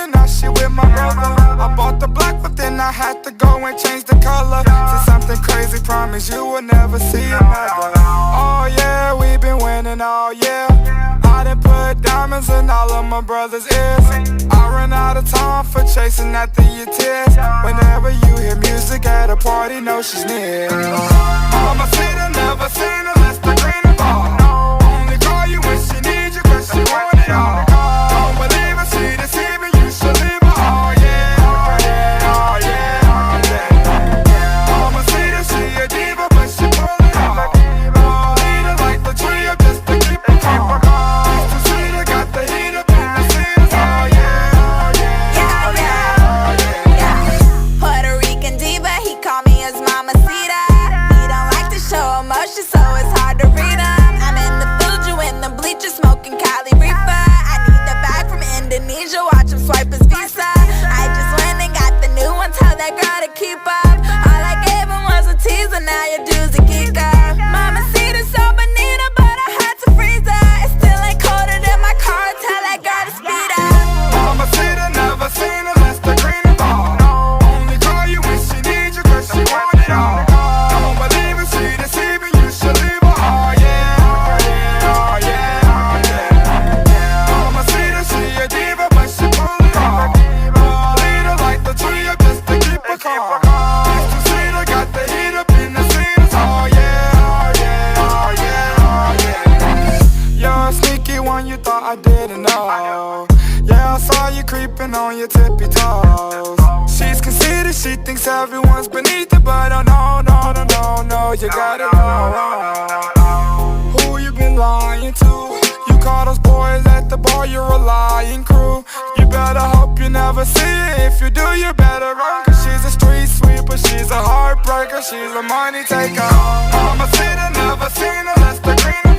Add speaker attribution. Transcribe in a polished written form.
Speaker 1: and now she with my brother. I bought the black, but then I had to go and change the color to something crazy, promise you will never see another. Oh yeah, we been winning all year. I done put diamonds in all of my brother's ears. I run out of time for chasing after your tears. Whenever you hear music at a party, know she's near. Mama said I never seen her less than green and ball. Only call you when she needs you, cause she want it all. Don't believe her, she deceiving, you should leave her. Oh yeah, oh yeah, oh yeah, oh yeah. Mama said that she a diva, but she pull it off. Lead her like the tree up just to keep her calm.
Speaker 2: So it's hard to read them. I'm in the Fuji in the bleachers smoking Cali reefer. I need the bag from Indonesia, watch him swipe his visa. I just went and got the new one, tell that girl to keep up. All I gave him was a teaser, now your dude's a geek up. Mama see the so bonita, but I had to freeze her. It still ain't colder than my car, tell that girl to speed up.
Speaker 1: Mama said I never seen her less than green and ball. Only call you when she needs you, cause she want it all. Don't believe her, she deceiving. You thought I didn't know. Yeah, I saw you creeping on your tippy toes. She's conceited, she thinks everyone's beneath her, but oh no, no, no, no, no, you gotta know who you been lying to. You call those boys at the bar, you're a lying crew. You better hope you never see it. If you do, you better run, cause she's a street sweeper, she's a heartbreaker, she's a money taker. Mama said I never seen her less than green.